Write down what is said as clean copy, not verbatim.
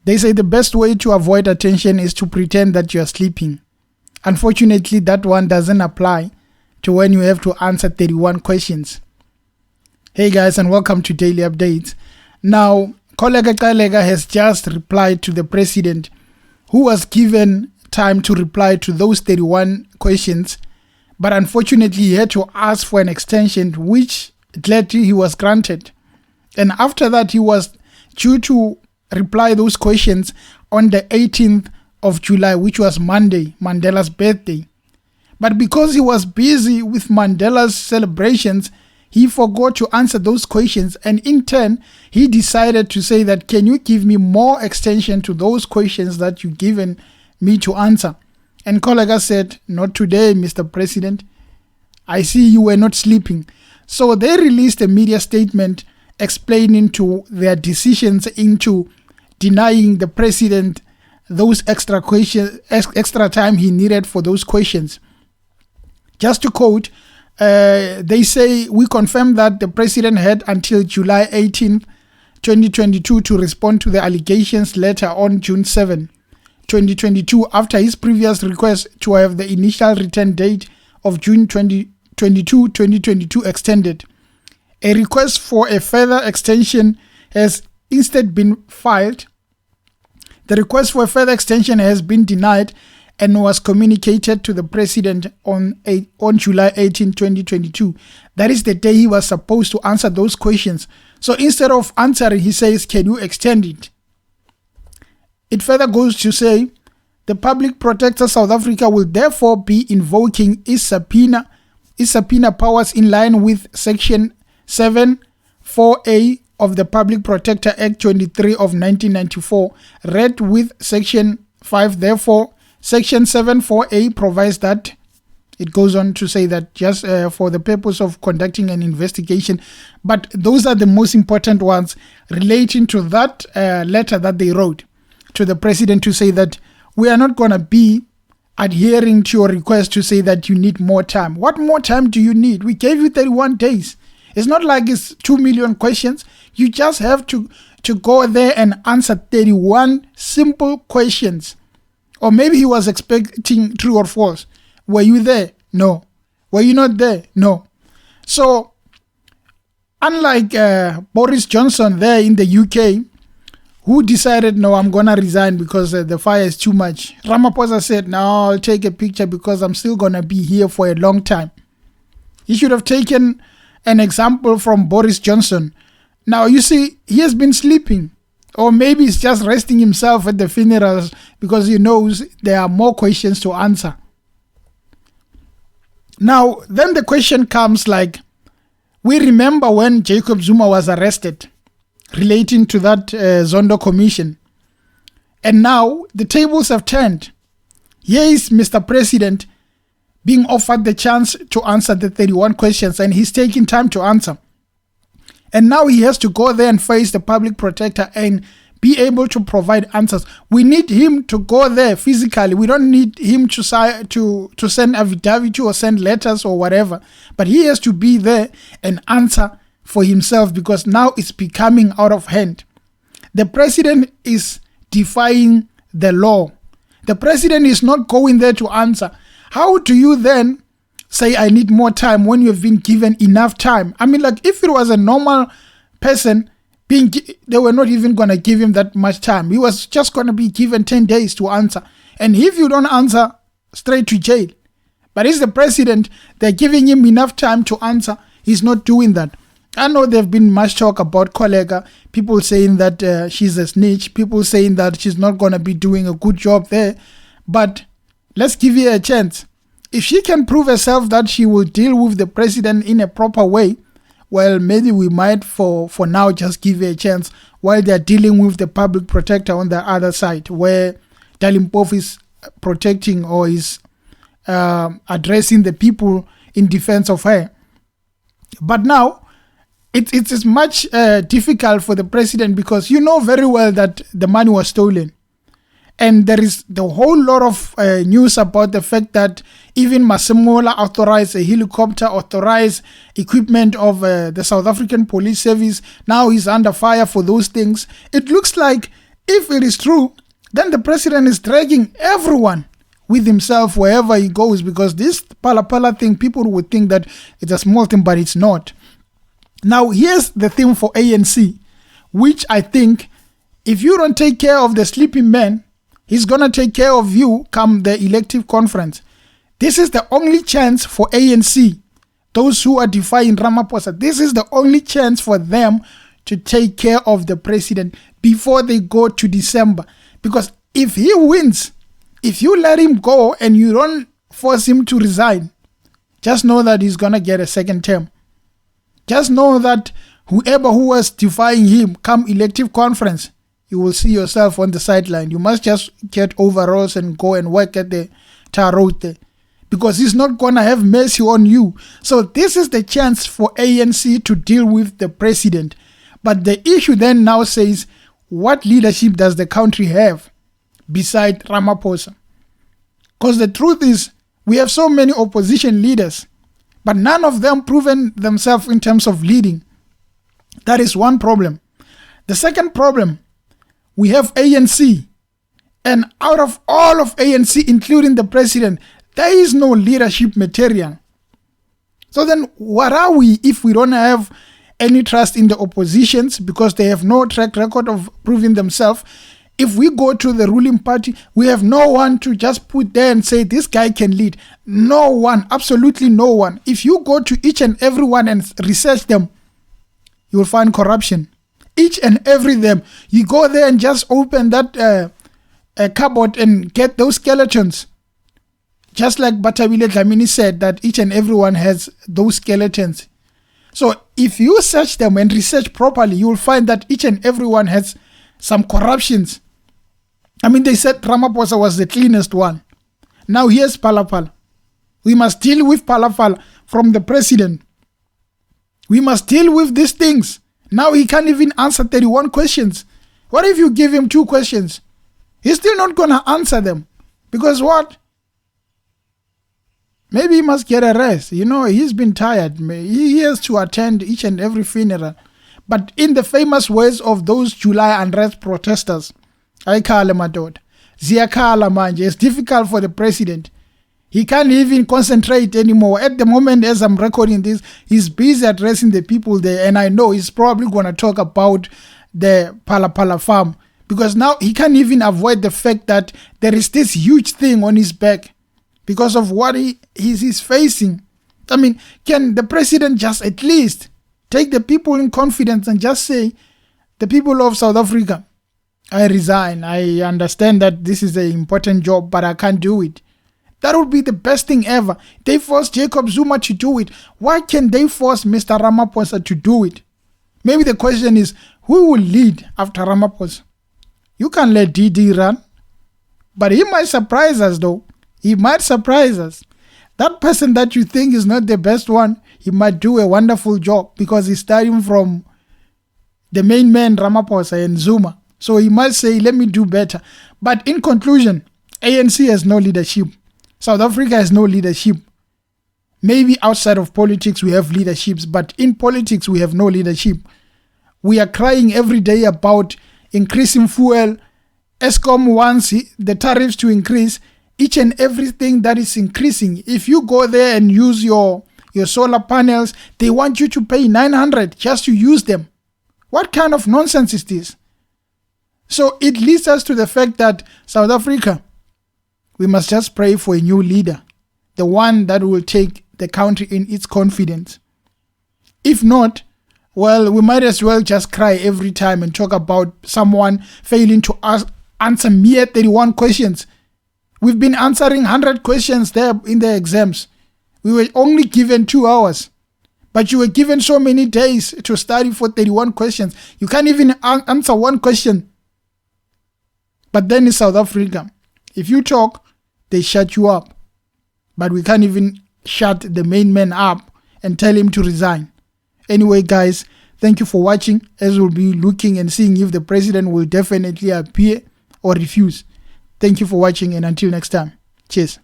They say the best way to avoid attention is to pretend that you are sleeping. Unfortunately, that one doesn't apply to when you have to answer 31 questions. Hey guys, and welcome to Daily Updates. Now, Kollega Kalega has just replied to the president, who was given time to reply to those 31 questions, but unfortunately he had to ask for an extension, which gladly he was granted. And after that, he was due to reply those questions on the 18th of July, which was Monday, Mandela's birthday. But because he was busy with Mandela's celebrations, he forgot to answer those questions, and in turn, he decided to say that, can you give me more extension to those questions that you've given me to answer? And Kollega said, not today, Mr. President. I see you were not sleeping. So they released a media statement explaining to their decisions into denying the president those extra time he needed for those questions. Just to quote, they say, we confirm that the president had until July 18th, 2022 to respond to the allegations later on June 7, 2022, after his previous request to have the initial return date of June 2022 extended. A request for a further extension has instead been filed. The request for a further extension has been denied and was communicated to the president on July 18, 2022. That is the day he was supposed to answer those questions. So instead of answering, he says, can you extend it? It further goes to say, the Public Protector South Africa will therefore be invoking its subpoena powers in line with Section 7(4)(a) of the Public Protector Act 23 of 1994, read with Section 5. Therefore, Section 7(4)(a) provides that, it goes on to say that just for the purpose of conducting an investigation, but those are the most important ones relating to that letter that they wrote to the president to say that we are not going to be adhering to your request to say that you need more time. What more time do you need? We gave you 31 days. It's not like it's 2 million questions. You just have to go there and answer 31 simple questions. Or maybe he was expecting true or false. Were you there? No. Were you not there? No. So, unlike Boris Johnson there in the UK, who decided, no, I'm going to resign because the fire is too much. Ramaphosa said, no, I'll take a picture because I'm still going to be here for a long time. He should have taken an example from Boris Johnson. Now, you see, he has been sleeping. Or maybe he's just resting himself at the funerals because he knows there are more questions to answer. Now, then the question comes like, we remember when Jacob Zuma was arrested relating to that Zondo commission. And now the tables have turned. Here is Mr. President being offered the chance to answer the 31 questions, and he's taking time to answer. And now he has to go there and face the public protector and be able to provide answers. We need him to go there physically. We don't need him to send affidavit or send letters or whatever. But he has to be there and answer for himself because now it's becoming out of hand. The president is defying the law. The president is not going there to answer. How do you then say I need more time when you've been given enough time? I mean, like if it was a normal person, they were not even going to give him that much time. He was just going to be given 10 days to answer. And if you don't answer, straight to jail. But it's the president, they're giving him enough time to answer. He's not doing that. I know there have been much talk about Kollega, people saying that she's a snitch, people saying that she's not going to be doing a good job there. But let's give her a chance. If she can prove herself that she will deal with the president in a proper way, well, maybe we might for now just give her a chance while they're dealing with the public protector on the other side, where Dalimpof is protecting or is addressing the people in defense of her. But now, it's much difficult for the president because you know very well that the money was stolen. And there is the whole lot of news about the fact that even Masemola authorized a helicopter, authorized equipment of the South African Police Service. Now he's under fire for those things. It looks like if it is true, then the president is dragging everyone with himself wherever he goes, because this pala thing, people would think that it's a small thing, but it's not. Now, here's the thing for ANC, which I think if you don't take care of the sleeping man, he's going to take care of you come the elective conference. This is the only chance for ANC, those who are defying Ramaphosa. This is the only chance for them to take care of the president before they go to December. Because if he wins, if you let him go and you don't force him to resign, just know that he's going to get a second term. Just know that whoever who was defying him come elective conference, you will see yourself on the sideline. You must just get overalls and go and work at the tar road there, because he's not going to have mercy on you. So this is the chance for ANC to deal with the president. But the issue then now says, what leadership does the country have beside Ramaphosa? Because the truth is, we have so many opposition leaders, but none of them proven themselves in terms of leading. That is one problem. The second problem, we have ANC. And out of all of ANC, including the president, there is no leadership material. So then what are we if we don't have any trust in the oppositions, because they have no track record of proving themselves? If we go to the ruling party, we have no one to just put there and say this guy can lead. No one, absolutely no one. If you go to each and every one and research them, you will find corruption. Each and every them. You go there and just open that cupboard and get those skeletons. Just like Batabile Dlamini said, that each and everyone has those skeletons. So if you search them and research properly, you will find that each and everyone has some corruptions. I mean, they said Ramaphosa was the cleanest one. Now here's Pala. We must deal with Pala from the president. We must deal with these things. Now he can't even answer 31 questions. What if you give him 2 questions? He's still not going to answer them. Because what? Maybe he must get a rest. You know, he's been tired. He has to attend each and every funeral. But in the famous words of those July unrest protesters, it's difficult for the president. He can't even concentrate anymore. At the moment, as I'm recording this, he's busy addressing the people there. And I know he's probably going to talk about the Pala farm. Because now he can't even avoid the fact that there is this huge thing on his back because of what he's facing. I mean, can the president just at least take the people in confidence and just say, the people of South Africa, I resign. I understand that this is an important job, but I can't do it. That would be the best thing ever. They forced Jacob Zuma to do it. Why can't they force Mr. Ramaphosa to do it? Maybe the question is, who will lead after Ramaphosa? You can't let DD run. But he might surprise us though. He might surprise us. That person that you think is not the best one, he might do a wonderful job because he's starting from the main man, Ramaphosa and Zuma. So he might say, let me do better. But in conclusion, ANC has no leadership. South Africa has no leadership. Maybe outside of politics we have leaderships, but in politics we have no leadership. We are crying every day about increasing fuel. Eskom wants the tariffs to increase. Each and everything that is increasing. If you go there and use your solar panels, they want you to pay 900 just to use them. What kind of nonsense is this? So it leads us to the fact that South Africa, we must just pray for a new leader, the one that will take the country in its confidence. If not, well, we might as well just cry every time and talk about someone failing to answer mere 31 questions. We've been answering 100 questions there in the exams. We were only given 2 hours. But you were given so many days to study for 31 questions. You can't even answer one question. But then in South Africa, if you talk, they shut you up. But we can't even shut the main man up and tell him to resign. Anyway, guys, thank you for watching, as we'll be looking and seeing if the president will definitely appear or refuse. Thank you for watching, and until next time, cheers.